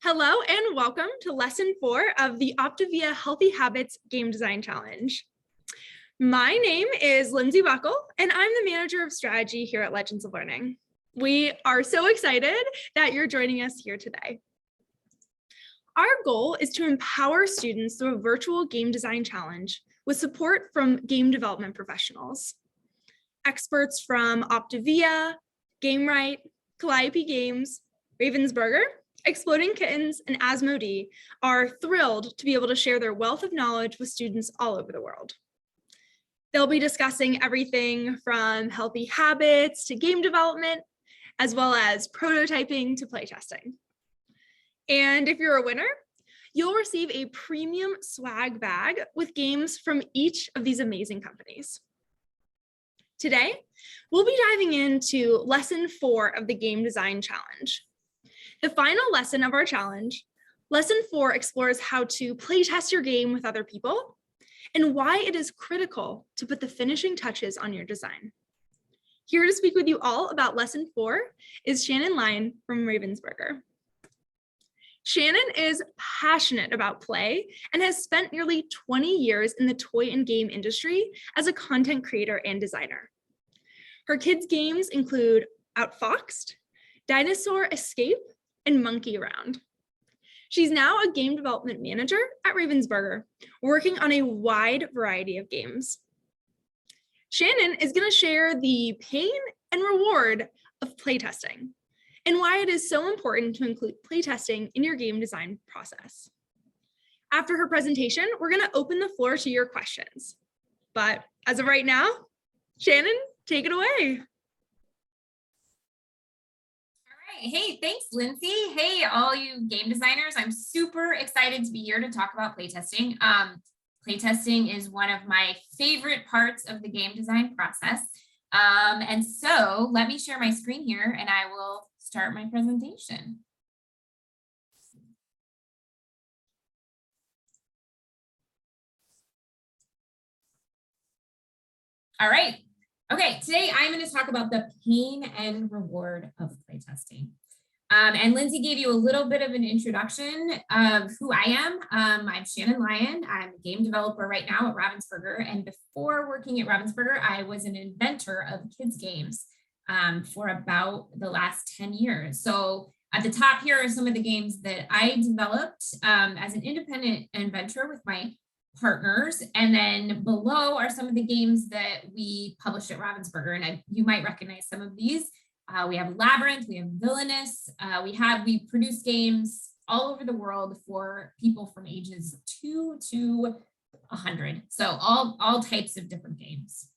Hello and welcome to lesson 4 of the OPTAVIA Healthy Habits Game Design Challenge. My name is Lindsay Buckle and I'm the manager of strategy here at Legends of Learning. We are so excited that you're joining us here today. Our goal is to empower students through a virtual game design challenge with support from game development professionals. Experts from OPTAVIA, GameRight, Calliope Games, Ravensburger, Exploding Kittens, and Asmodee are thrilled to be able to share their wealth of knowledge with students all over the world. They'll be discussing everything from healthy habits to game development, as well as prototyping to playtesting. And if you're a winner, you'll receive a premium swag bag with games from each of these amazing companies. Today, we'll be diving into lesson 4 of the Game Design Challenge. The final lesson of our challenge, lesson 4 explores how to playtest your game with other people and why it is critical to put the finishing touches on your design. Here to speak with you all about lesson 4 is Shanon Lyon from Ravensburger. Shanon is passionate about play and has spent nearly 20 years in the toy and game industry as a content creator and designer. Her kids' games include Outfoxed, Dinosaur Escape, and Monkey Around. She's now a game development manager at Ravensburger, working on a wide variety of games. Shanon is going to share the pain and reward of playtesting and why it is so important to include playtesting in your game design process. After her presentation, we're going to open the floor to your questions. But as of right now, Shanon, take it away. Hey, thanks, Lindsay. Hey, all you game designers. I'm super excited to be here to talk about playtesting. Playtesting is one of my favorite parts of the game design process. And so let me share my screen here and I will start my presentation. All right. Okay, today I'm going to talk about the pain and reward of playtesting. And Lindsay gave you a little bit of an introduction of who I am. I'm Shanon Lyon. I'm a game developer right now at Ravensburger. And before working at Ravensburger, I was an inventor of kids games for about the last 10 years. So at the top here are some of the games that I developed as an independent inventor with my partners, and then below are some of the games that we published at Ravensburger, and you might recognize some of these. We have Labyrinth, we have Villainous, we produce games all over the world for people from ages 2 to 100, so all types of different games.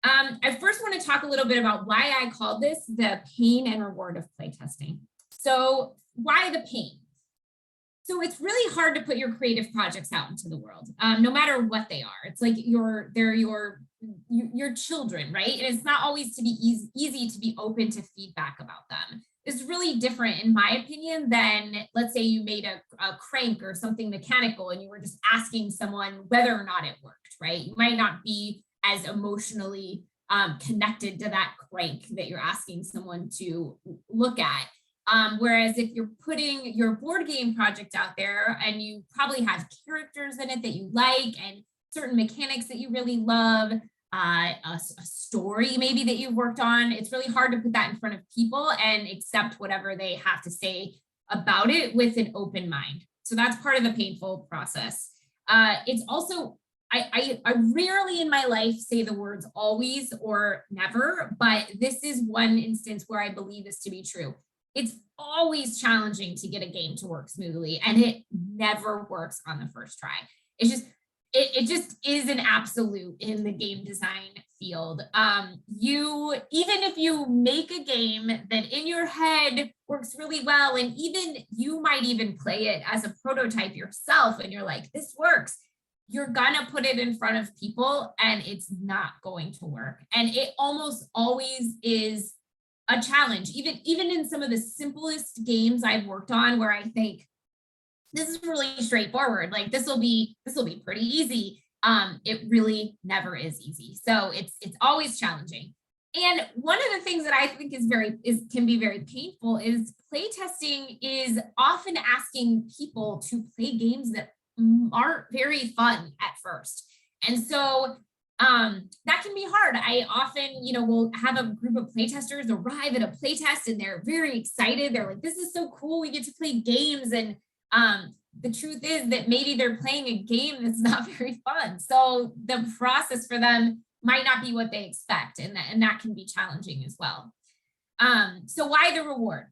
I first want to talk a little bit about why I called this the pain and reward of playtesting. So why the pain? So it's really hard to put your creative projects out into the world, no matter what they are. It's like they're your children, right? And it's not always to be easy to be open to feedback about them. It's really different, in my opinion, than let's say you made a crank or something mechanical and you were just asking someone whether or not it worked, right? You might not be as emotionally connected to that crank that you're asking someone to look at. Whereas if you're putting your board game project out there and you probably have characters in it that you like and certain mechanics that you really love, a story maybe that you've worked on, it's really hard to put that in front of people and accept whatever they have to say about it with an open mind. So that's part of the painful process. It's also, I rarely in my life say the words always or never, but this is one instance where I believe this to be true. It's always challenging to get a game to work smoothly, and it never works on the first try. It's just, it just is an absolute in the game design field. Even if you make a game that in your head works really well, and even you might even play it as a prototype yourself, and you're like, this works, you're gonna put it in front of people and it's not going to work. And it almost always is a challenge, even in some of the simplest games I've worked on, where I think this is really straightforward, like this will be pretty easy. It really never is easy. So it's always challenging. And one of the things that I think can be very painful is playtesting is often asking people to play games that aren't very fun at first. And so that can be hard. I often, will have a group of playtesters arrive at a playtest and they're very excited. They're like, this is so cool. We get to play games. And the truth is that maybe they're playing a game that's not very fun. So the process for them might not be what they expect. And that can be challenging as well. So why the reward?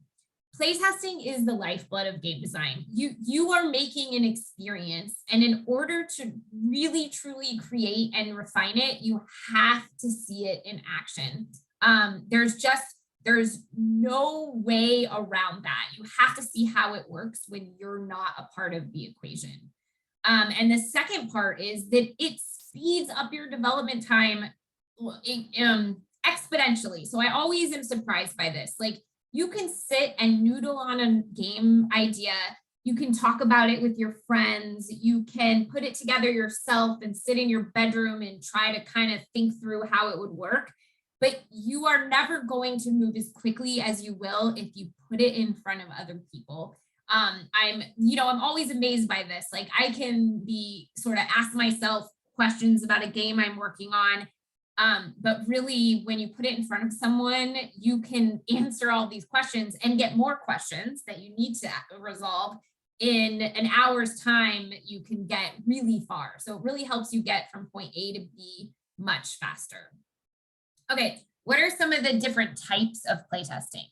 Playtesting is the lifeblood of game design. You are making an experience, and in order to really truly create and refine it, you have to see it in action. There's no way around that. You have to see how it works when you're not a part of the equation. And the second part is that it speeds up your development time exponentially. So I always am surprised by this. Like, you can sit and noodle on a game idea. You can talk about it with your friends. You can put it together yourself and sit in your bedroom and try to kind of think through how it would work. But you are never going to move as quickly as you will if you put it in front of other people. I'm always amazed by this. Like, I can be sort of ask myself questions about a game I'm working on. But really, when you put it in front of someone, you can answer all these questions and get more questions that you need to resolve. In an hour's time, you can get really far. So it really helps you get from point A to B much faster. Okay, what are some of the different types of playtesting?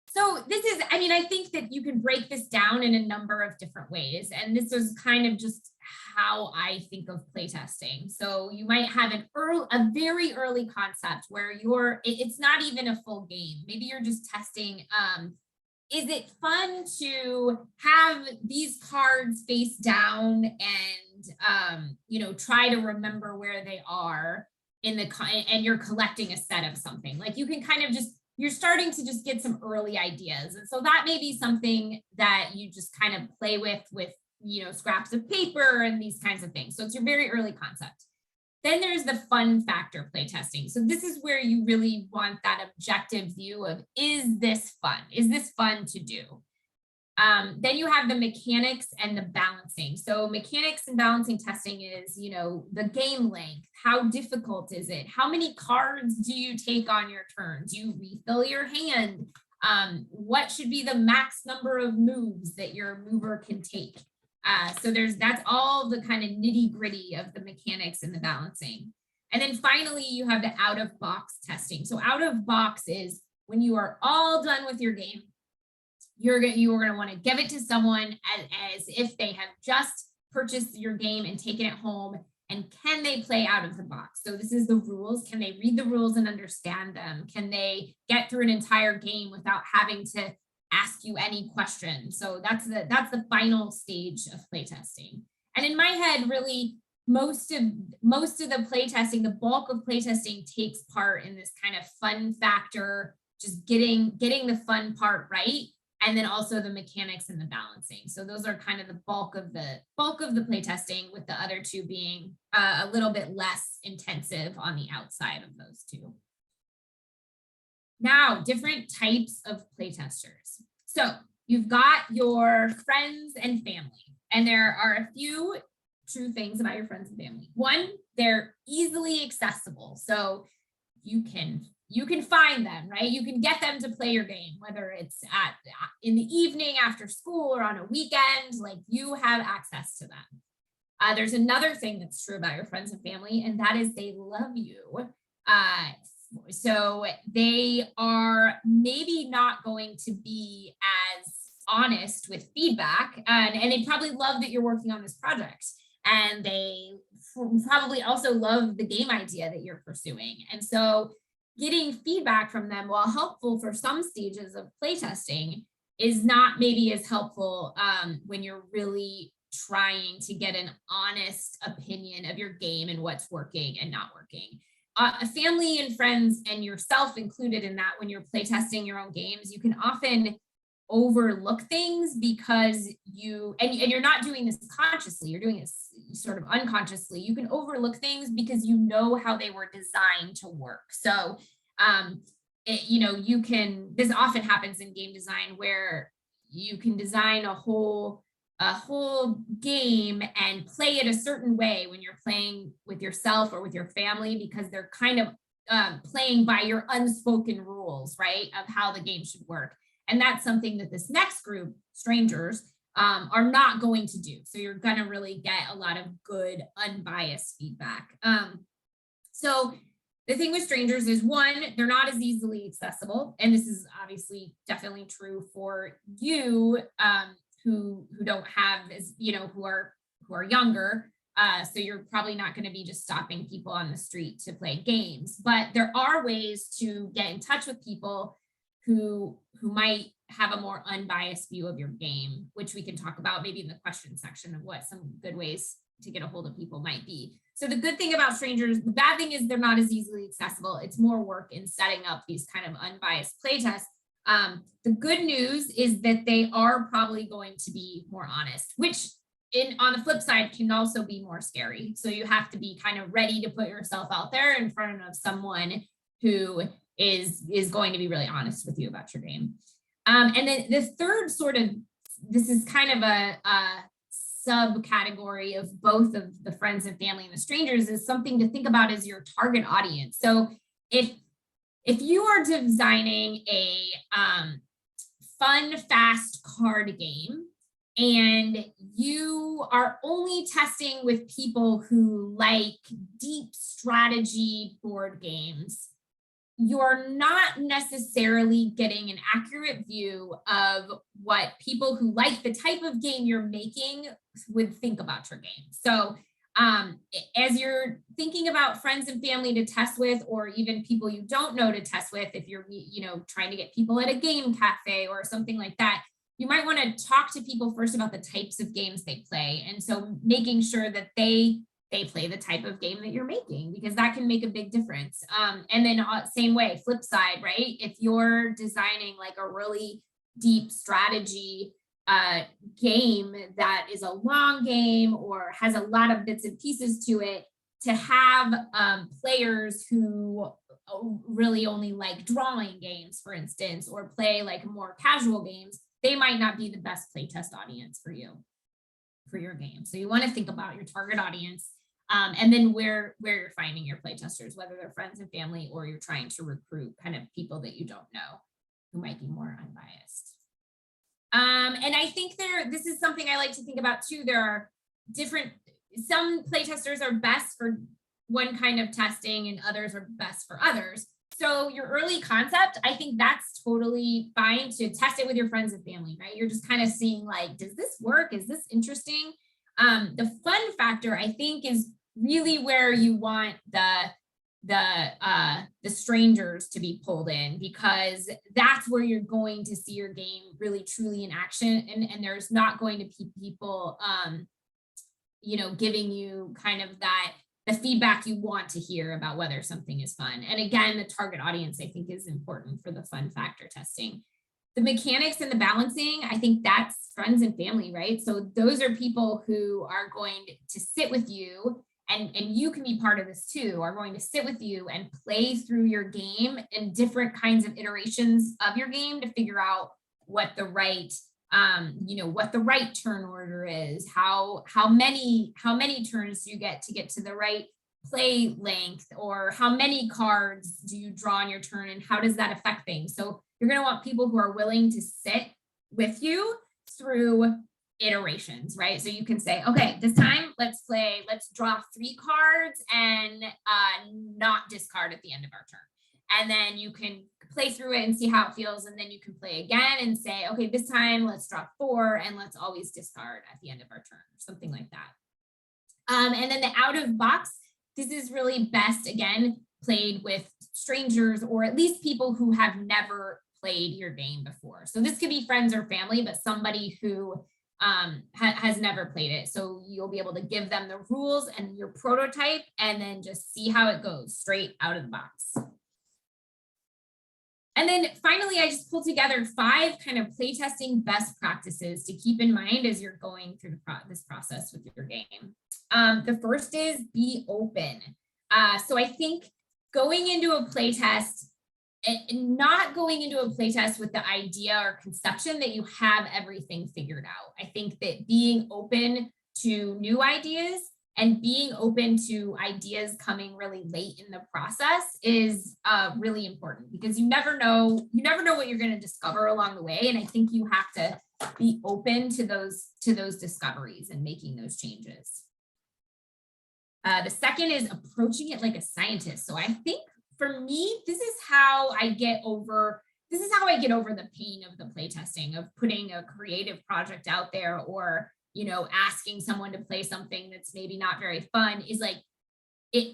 So I think that you can break this down in a number of different ways. And this is kind of just how I think of playtesting. So you might have a very early concept where it's not even a full game. Maybe you're just testing, is it fun to have these cards face down and, try to remember where they are and you're collecting a set of something. Like, you can kind of you're starting to just get some early ideas. And so that may be something that you just kind of play with, scraps of paper and these kinds of things. So it's your very early concept. Then there's the fun factor playtesting. So this is where you really want that objective view of, is this fun? Is this fun to do? Then you have the mechanics and the balancing. So mechanics and balancing testing is, the game length. How difficult is it? How many cards do you take on your turn? Do you refill your hand? What should be the max number of moves that your mover can take? So that's all the kind of nitty gritty of the mechanics and the balancing. And then finally, you have the out of box testing. So out of box is when you are all done with your game, you are going to want to give it to someone as if they have just purchased your game and taken it home. And can they play out of the box? So this is the rules. Can they read the rules and understand them? Can they get through an entire game without having to ask you any questions? So that's the final stage of playtesting. And in my head, really, most of the playtesting, the bulk of playtesting takes part in this kind of fun factor, just getting the fun part right. And then also the mechanics and the balancing. So those are kind of the bulk of the playtesting, with the other two being a little bit less intensive on the outside of those two. Now, different types of playtesters. So you've got your friends and family, and there are a few true things about your friends and family. One, they're easily accessible. So you can find them, right? You can get them to play your game, whether it's in the evening after school or on a weekend. Like, you have access to them. There's another thing that's true about your friends and family, and that is they love you. So they are maybe not going to be as honest with feedback, and they probably love that you're working on this project. And they probably also love the game idea that you're pursuing. And so getting feedback from them, while helpful for some stages of playtesting, is not maybe as helpful when you're really trying to get an honest opinion of your game and what's working and not working. Family and friends, and yourself included in that, when you're playtesting your own games, you can often overlook things because you're not doing this consciously, you're doing this sort of unconsciously. You can overlook things because you know how they were designed to work. So This often happens in game design where you can design a whole game and play it a certain way when you're playing with yourself or with your family, because they're kind of playing by your unspoken rules, right, of how the game should work. And that's something that this next group, strangers, are not going to do. So you're going to really get a lot of good, unbiased feedback. So the thing with strangers is, one, they're not as easily accessible. And this is obviously definitely true for you who don't have, as who are younger. So you're probably not going to be just stopping people on the street to play games. But there are ways to get in touch with people who might have a more unbiased view of your game, which we can talk about maybe in the question section of what some good ways to get a hold of people might be. So the good thing about strangers, the bad thing is they're not as easily accessible. It's more work in setting up these kind of unbiased playtests. The good news is that they are probably going to be more honest, which on the flip side can also be more scary. So you have to be kind of ready to put yourself out there in front of someone who is going to be really honest with you about your game. And then the third this is kind of a subcategory of both of the friends and family and the strangers, is something to think about as your target audience. So if you are designing a fun, fast card game, and you are only testing with people who like deep strategy board games, you're not necessarily getting an accurate view of what people who like the type of game you're making would think about your game. So as you're thinking about friends and family to test with, or even people you don't know to test with, if you're trying to get people at a game cafe or something like that, you might want to talk to people first about the types of games they play. And so making sure that they play the type of game that you're making, because that can make a big difference. And then same way, flip side, right? If you're designing like a really deep strategy game that is a long game or has a lot of bits and pieces to it, to have players who really only like drawing games, for instance, or play like more casual games, they might not be the best playtest audience for you, for your game. So you want to think about your target audience, and then where you're finding your playtesters, whether they're friends and family, or you're trying to recruit kind of people that you don't know who might be more unbiased. And I think this is something I like to think about too. There are some playtesters are best for one kind of testing and others are best for others. So your early concept, I think that's totally fine to test it with your friends and family, right? You're just kind of seeing like, does this work? Is this interesting? The fun factor, I think, is really where you want the strangers to be pulled in, because that's where you're going to see your game really truly in action, and there's not going to be people giving you kind of the feedback you want to hear about whether something is fun. And again, the target audience, I think, is important for the fun factor testing. The mechanics and the balancing, I think that's friends and family, right? So those are people who are going to sit with you, and you can be part of this too, are going to sit with you and play through your game in different kinds of iterations of your game to figure out what the right turn order is, how many turns do you get to the right play length, or how many cards do you draw on your turn, and how does that affect things. So you're going to want people who are willing to sit with you through iterations, right? So you can say, okay, this time let's draw 3 cards and not discard at the end of our turn. And then you can play through it and see how it feels. And then you can play again and say, okay, this time let's draw 4 and let's always discard at the end of our turn, or something like that. And then the out of box, this is really best, again, played with strangers, or at least people who have never played your game before. So this could be friends or family, but somebody who has never played it. So you'll be able to give them the rules and your prototype, and then just see how it goes straight out of the box. And then finally, I just pulled together 5 kind of playtesting best practices to keep in mind as you're going through this process with your game. The first is be open. So I think going into a playtest, not going into a playtest with the idea or conception that you have everything figured out. I think that being open to new ideas and being open to ideas coming really late in the process is really important, because you never know what you're going to discover along the way. And I think you have to be open to those discoveries and making those changes. The second is approaching it like a scientist. So I think for me, this is how I get over the pain of the playtesting, of putting a creative project out there, or asking someone to play something that's maybe not very fun, is like,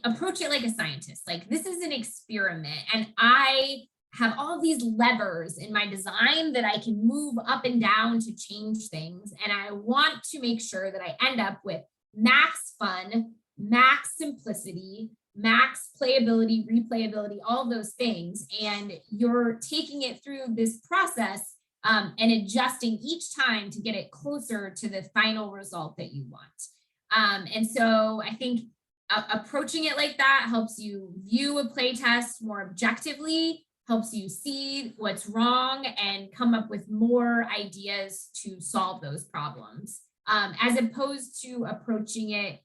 approach it like a scientist. Like, this is an experiment, and I have all these levers in my design that I can move up and down to change things. And I want to make sure that I end up with max fun, max simplicity, max playability, replayability, all those things. And you're taking it through this process and adjusting each time to get it closer to the final result that you want. And so I think approaching it like that helps you view a playtest more objectively, helps you see what's wrong and come up with more ideas to solve those problems, as opposed to approaching it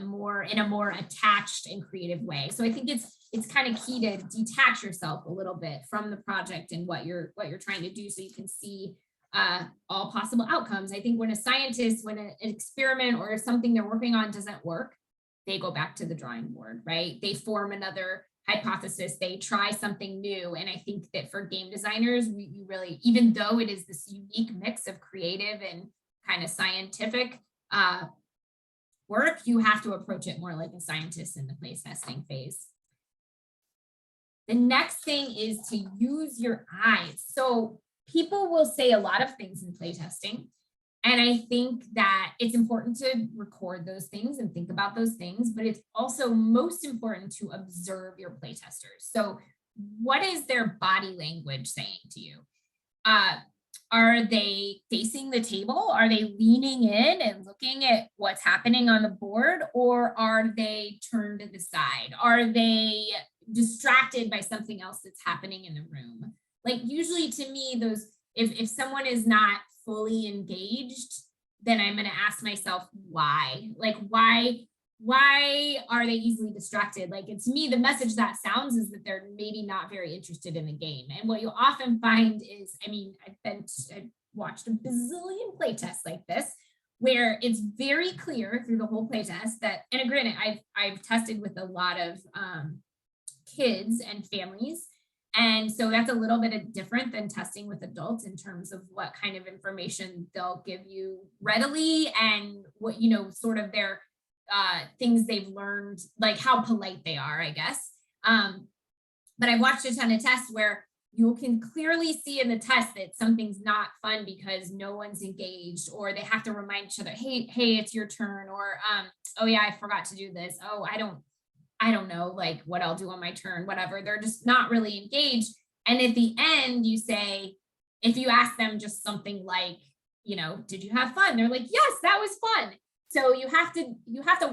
more in a more attached and creative way. So I think it's kind of key to detach yourself a little bit from the project and what you're trying to do, so you can see all possible outcomes. I think when an experiment or something they're working on doesn't work, they go back to the drawing board, right? They form another hypothesis, they try something new. And I think that for game designers, you really, even though it is this unique mix of creative and kind of scientific work, you have to approach it more like a scientist in the playtesting phase. The next thing is to use your eyes. So people will say a lot of things in playtesting, and I think that it's important to record those things and think about those things, but it's also most important to observe your playtesters. So what is their body language saying to you? Are they facing the table? Are they leaning in and looking at what's happening on the board? Or are they turned to the side? Are they distracted by something else that's happening in the room? Like, usually to me, if someone is not fully engaged, then I'm going to ask myself why. Like, why are they easily distracted? Like, to me, the message that sounds is that they're maybe not very interested in the game. And what you'll often find is, I've watched a bazillion playtests like this, where it's very clear through the whole playtest that, and granted, I've tested with a lot of kids and families, and so that's a little bit different than testing with adults in terms of what kind of information they'll give you readily, and what, sort of their things they've learned, like how polite they are, I guess. But I've watched a ton of tests where you can clearly see in the test that something's not fun because no one's engaged, or they have to remind each other, hey, it's your turn, or oh yeah, I forgot to do this. Oh, I don't know, like, what I'll do on my turn, whatever. They're just not really engaged. And at the end, you say, if you ask them just something like, did you have fun? They're like, yes, that was fun. So you have to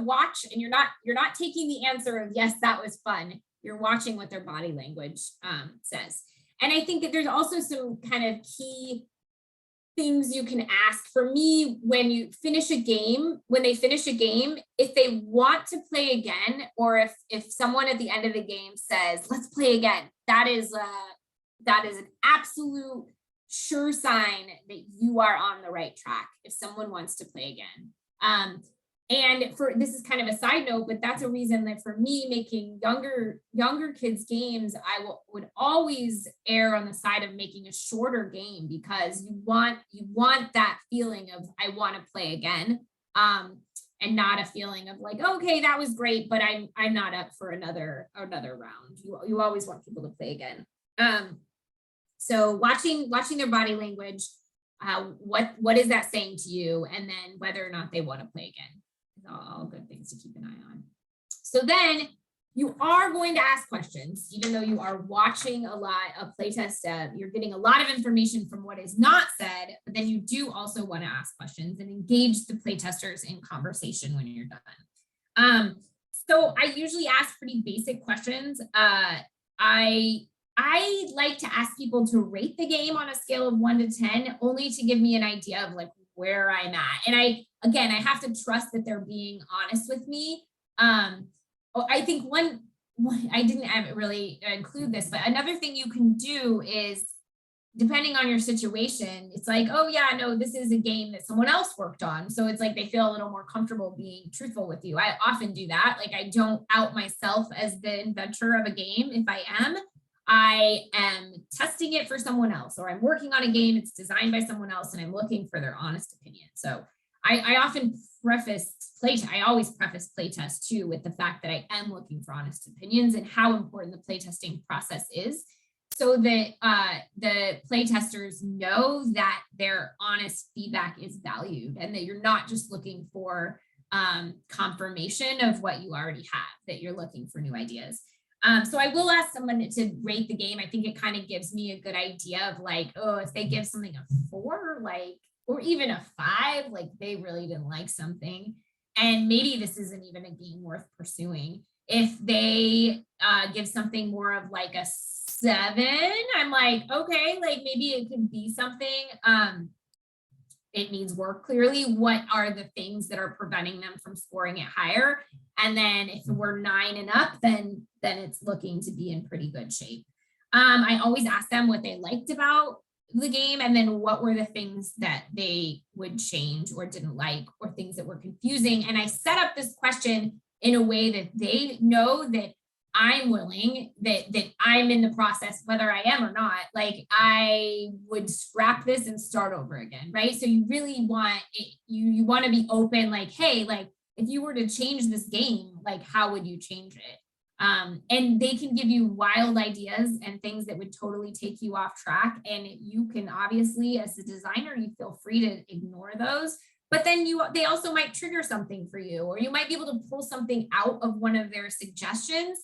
watch, and you're not taking the answer of yes, that was fun. You're watching what their body language says. And I think that there's also some kind of key things you can ask. For me, when they finish a game, if they want to play again, or if someone at the end of the game says, let's play again, that is an absolute sure sign that you are on the right track if someone wants to play again. And this is kind of a side note, but that's a reason that for me, making younger kids games, I would always err on the side of making a shorter game, because you want that feeling of, I want to play again, and not a feeling of like, okay, that was great, but I'm not up for another round. You always want people to play again. So watching their body language, what is that saying to you, and then whether or not they want to play again. All good things to keep an eye on. So then you are going to ask questions, even though you are watching a lot of playtest. You're getting a lot of information from what is not said, but then you do also want to ask questions and engage the playtesters in conversation when you're done. So I usually ask pretty basic questions. I I like to ask people to rate the game on a scale of 1 to 10, only to give me an idea of like where I'm at. And again, I have to trust that they're being honest with me. I think I didn't really include this, but another thing you can do is, depending on your situation, it's like, oh yeah, no, this is a game that someone else worked on. So it's like they feel a little more comfortable being truthful with you. I often do that. Like I don't out myself as the inventor of a game. If I am testing it for someone else, or I'm working on a game, it's designed by someone else and I'm looking for their honest opinion. So I often I always preface playtest too with the fact that I am looking for honest opinions and how important the playtesting process is, so that the playtesters know that their honest feedback is valued and that you're not just looking for confirmation of what you already have, that you're looking for new ideas. So I will ask someone to rate the game. I think it kind of gives me a good idea of like, oh, if they give something a 4, like, or even a 5, like they really didn't like something. And maybe this isn't even a game worth pursuing. If they give something more of like a 7, I'm like, okay, like maybe it could be something. It needs work clearly. What are the things that are preventing them from scoring it higher? And then if we're 9 and up, then it's looking to be in pretty good shape. I always ask them what they liked about the game, and then what were the things that they would change or didn't like, or things that were confusing. And I set up this question in a way that they know that I'm willing, that I'm in the process, whether I am or not, like I would scrap this and start over again, right? So you really want it, you want to be open, like, hey, like if you were to change this game, like how would you change it? And they can give you wild ideas and things that would totally take you off track. And you can obviously, as a designer, you feel free to ignore those. But then they also might trigger something for you, or you might be able to pull something out of one of their suggestions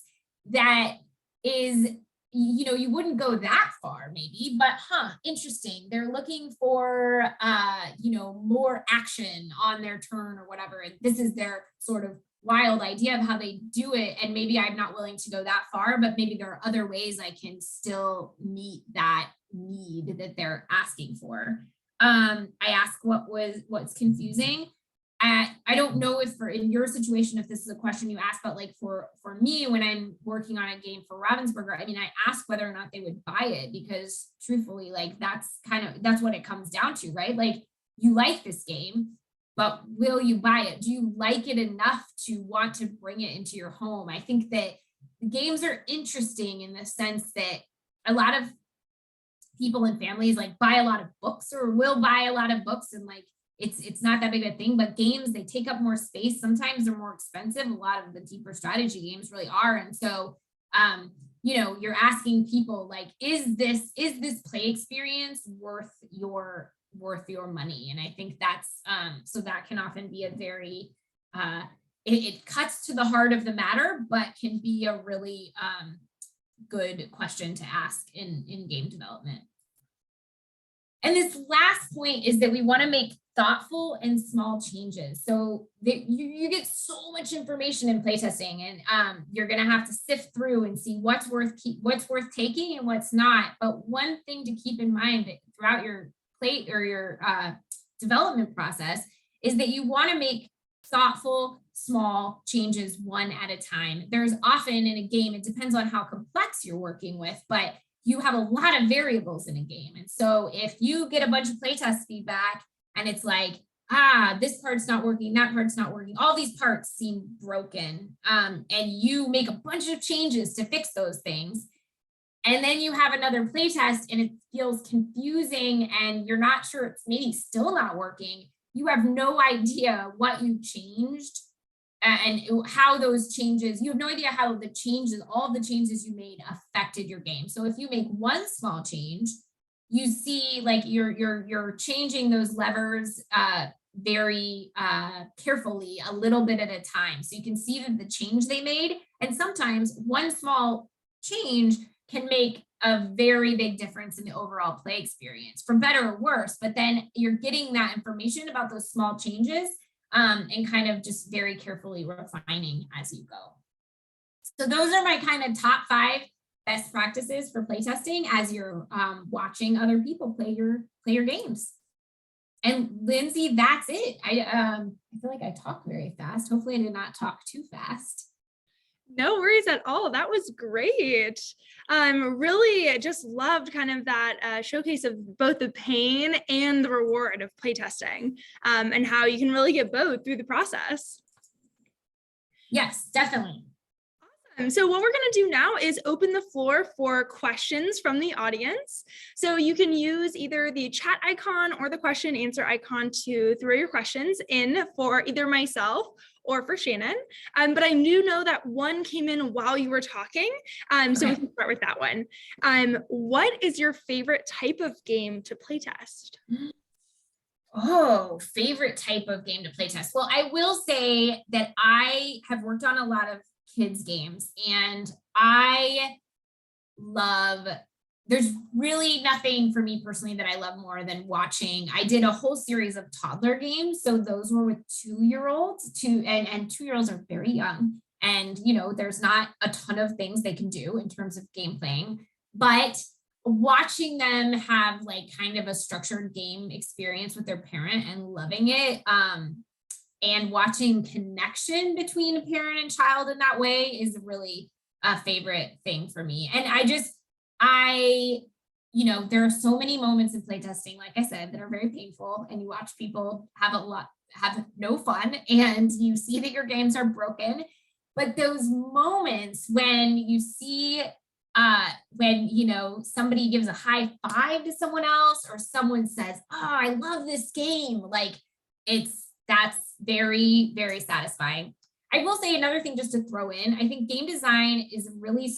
that is, you wouldn't go that far maybe, but interesting. They're looking for, more action on their turn or whatever. And this is their sort of wild idea of how they do it. And maybe I'm not willing to go that far, but maybe there are other ways I can still meet that need that they're asking for. I ask what's confusing. I don't know if in your situation, if this is a question you asked, but like for me, when I'm working on a game for Ravensburger, I mean, I ask whether or not they would buy it, because truthfully, like that's what it comes down to, right? Like you like this game, but will you buy it? Do you like it enough to want to bring it into your home? I think that the games are interesting in the sense that a lot of people and families like buy a lot of books, or will buy a lot of books, and like it's not that big of a thing. But games, they take up more space. Sometimes they're more expensive. A lot of the deeper strategy games really are. And so you're asking people like, is this play experience worth your money? And I think that's so that can often be a very it cuts to the heart of the matter, but can be a really good question to ask in game development. And this last point is that we want to make thoughtful and small changes. So that you get so much information in playtesting, and you're going to have to sift through and see what's worth taking and what's not. But one thing to keep in mind that throughout your your development process is that you want to make thoughtful, small changes one at a time. There's often in a game, it depends on how complex you're working with, but you have a lot of variables in a game. And so if you get a bunch of playtest feedback and it's like, this part's not working, that part's not working, all these parts seem broken, and you make a bunch of changes to fix those things, and then you have another playtest and it feels confusing and you're not sure, it's maybe still not working, you have no idea what you changed and how those changes, you have no idea how all the changes you made affected your game. So if you make one small change, you see like you're changing those levers very carefully, a little bit at a time. So you can see that the change they made, and sometimes one small change can make a very big difference in the overall play experience, for better or worse. But then you're getting that information about those small changes and kind of just very carefully refining as you go. So those are my kind of top 5 best practices for playtesting as you're watching other people play your games. And Lindsay, that's it. I feel like I talk very fast. Hopefully I did not talk too fast. No worries at all. That was great. Really just loved kind of that showcase of both the pain and the reward of playtesting, and how you can really get both through the process. Yes, definitely. So what we're going to do now is open the floor for questions from the audience. So you can use either the chat icon or the question and answer icon to throw your questions in for either myself or for Shannon. But I do know that one came in while you were talking. So we can start with that one. What is your favorite type of game to playtest? Oh, favorite type of game to playtest. Well, I will say that I have worked on a lot of kids games and there's really nothing for me personally that I love more than watching. I did a whole series of toddler games. So those were with 2-year-olds and 2-year-olds are very young. And, there's not a ton of things they can do in terms of game playing, but watching them have like kind of a structured game experience with their parent and loving it, and watching connection between a parent and child in that way is really a favorite thing for me. And there are so many moments in playtesting, like I said, that are very painful, and you watch people have no fun and you see that your games are broken. But those moments when you see when somebody gives a high five to someone else, or someone says, "Oh, I love this game," like that's very, very satisfying. I will say another thing just to throw in, I think game design is really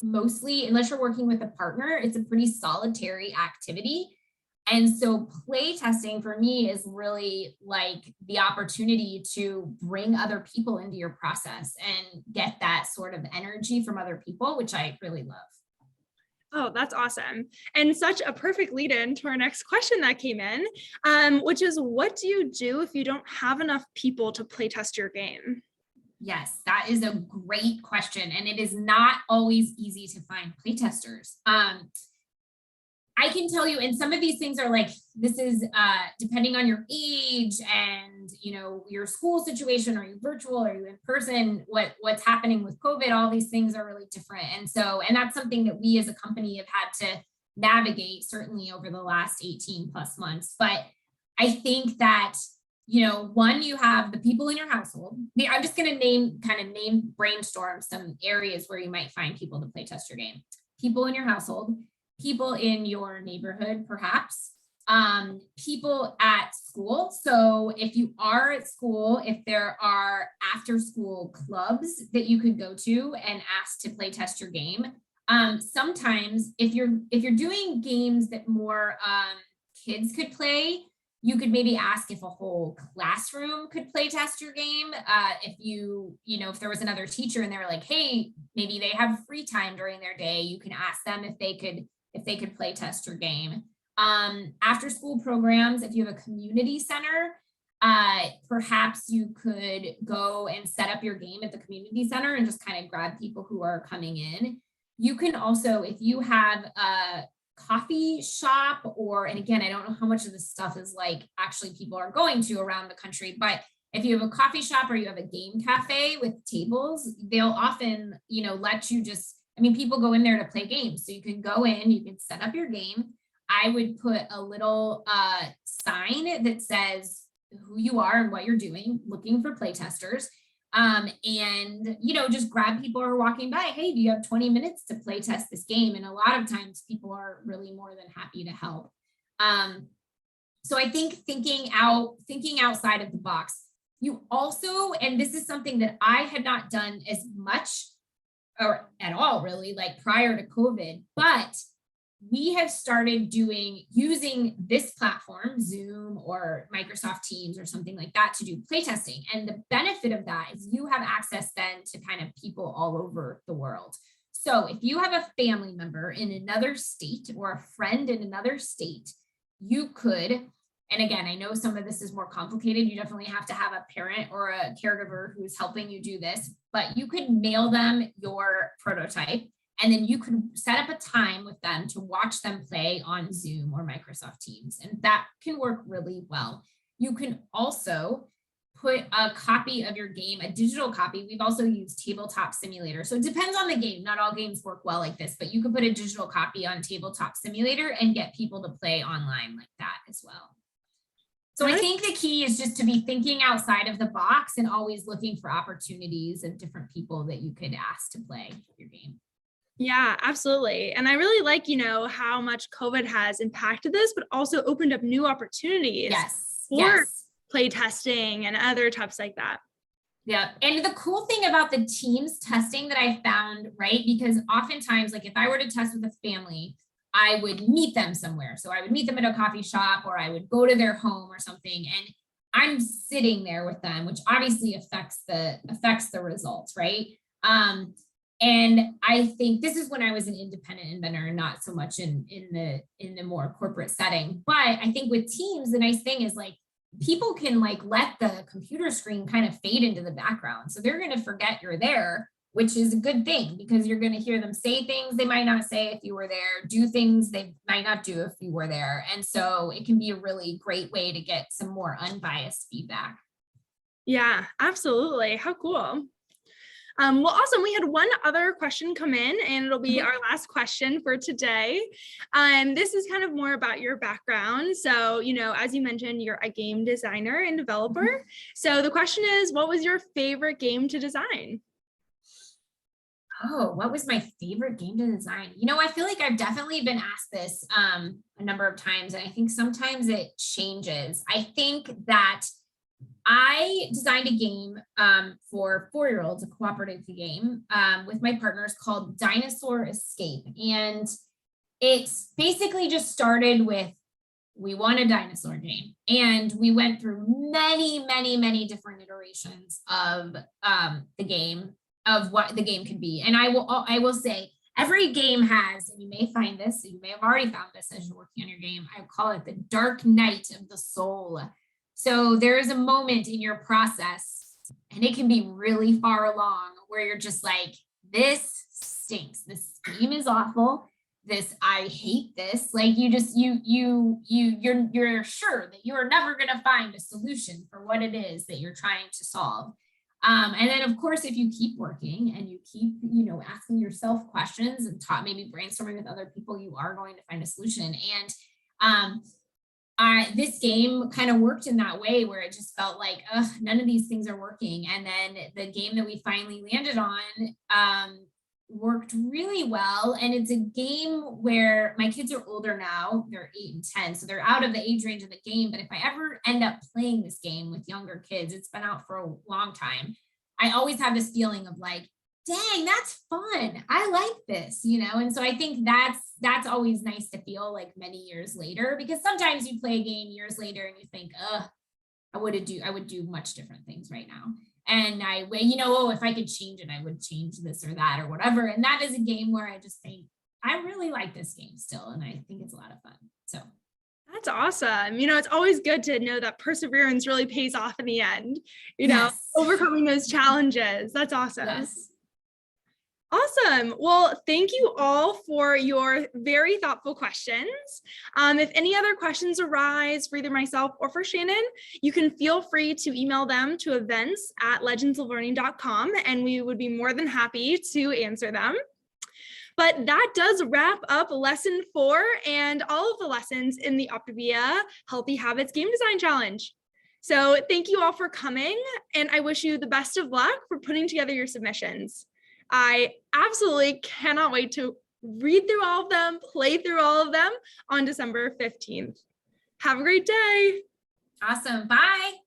mostly, unless you're working with a partner, it's a pretty solitary activity. And so play testing for me is really like the opportunity to bring other people into your process and get that sort of energy from other people, which I really love. Oh, that's awesome. And such a perfect lead in to our next question that came in, which is, what do you do if you don't have enough people to play test your game? Yes, that is a great question. And it is not always easy to find playtesters. I can tell you, and some of these things are like, this is depending on your age and, your school situation. Are you virtual? Are you in person? What's happening with COVID? All these things are really different. And that's something that we as a company have had to navigate, certainly over the last 18 plus months. But I think that, one, you have the people in your household. I'm just going to brainstorm some areas where you might find people to play test your game. People in your household, people in your neighborhood, perhaps, people at school. So if you are at school, if there are after school clubs that you could go to and ask to play test your game. Sometimes if you're doing games that more kids could play, you could maybe ask if a whole classroom could play test your game. If there was another teacher and they were like, hey, maybe they have free time during their day, you can ask them if they could play test your game. After school programs, if you have a community center, perhaps you could go and set up your game at the community center and just kind of grab people who are coming in. You can also, if you have a coffee shop, and again, I don't know how much of this stuff is like actually people are going to around the country, but if you have a coffee shop or you have a game cafe with tables, they'll often, let you people go in there to play games. So you can go in, you can set up your game. I would put a little sign that says who you are and what you're doing, looking for play testers. Just grab people who are walking by. Hey, do you have 20 minutes to play test this game? And a lot of times people are really more than happy to help. So I think thinking outside of the box, you also, and this is something that I had not done as much or at all really, like prior to COVID, but we have started using this platform, Zoom or Microsoft Teams or something like that, to do playtesting. And the benefit of that is you have access then to kind of people all over the world. So if you have a family member in another state or a friend in another state, you could, and again, I know some of this is more complicated. You definitely have to have a parent or a caregiver who's helping you do this, but you could mail them your prototype And then you could set up a time with them to watch them play on Zoom or Microsoft Teams. And that can work really well. You can also put a copy of your game, a digital copy. We've also used Tabletop Simulator. So it depends on the game. Not all games work well like this, but you could put a digital copy on Tabletop Simulator and get people to play online like that as well. So I think the key is just to be thinking outside of the box and always looking for opportunities of different people that you could ask to play your game. Yeah, absolutely. And I really like, how much COVID has impacted this, but also opened up new opportunities for play testing and other types like that. Yeah. And the cool thing about the teams testing that I found, right? Because oftentimes, like if I were to test with a family, I would meet them somewhere. So I would meet them at a coffee shop or I would go to their home or something. And I'm sitting there with them, which obviously affects the results, right? And I think this is when I was an independent inventor and not so much in the more corporate setting. But I think with teams, the nice thing is like people can like let the computer screen kind of fade into the background. So they're going to forget you're there, which is a good thing because you're going to hear them say things they might not say if you were there, do things they might not do if you were there. And so it can be a really great way to get some more unbiased feedback. Yeah, absolutely. How cool. Well, awesome. We had one other question come in and it'll be our last question for today. This is kind of more about your background. So, as you mentioned, you're a game designer and developer. So the question is, what was your favorite game to design? Oh, what was my favorite game to design? I feel like I've definitely been asked this a number of times, and I think sometimes it changes. I think that I designed a game for 4-year-olds, a cooperative game with my partners called Dinosaur Escape. And it basically just started with, we want a dinosaur game. And we went through many, many, many different iterations of the game, of what the game could be. And I will say, every game has, and you may find this, you may have already found this as you're working on your game, I call it the dark night of the soul. So there is a moment in your process, and it can be really far along, where you're just like, this stinks. This game is awful. I hate this. Like you're sure that you are never going to find a solution for what it is that you're trying to solve. And then of course, if you keep working and you keep, asking yourself questions and maybe brainstorming with other people, you are going to find a solution. And this game kind of worked in that way where it just felt like, none of these things are working. And then the game that we finally landed on worked really well. And it's a game where my kids are older now, they're 8 and 10. So they're out of the age range of the game. But if I ever end up playing this game with younger kids, it's been out for a long time, I always have this feeling of like, dang, that's fun. I like this, And so I think that's always nice to feel like many years later, because sometimes you play a game years later and you think, I would do much different things right now. And if I could change it, I would change this or that or whatever. And that is a game where I just think, I really like this game still. And I think it's a lot of fun. So that's awesome. It's always good to know that perseverance really pays off in the end, overcoming those challenges. That's awesome. Yes. Awesome. Well, thank you all for your very thoughtful questions. If any other questions arise for either myself or for Shannon, you can feel free to email them to events@legendsoflearning.com, and we would be more than happy to answer them. But that does wrap up lesson 4 and all of the lessons in the OPTAVIA Healthy Habits Game Design Challenge. So thank you all for coming, and I wish you the best of luck for putting together your submissions. I absolutely cannot wait to read through all of them, play through all of them on December 15th. Have a great day. Awesome. Bye.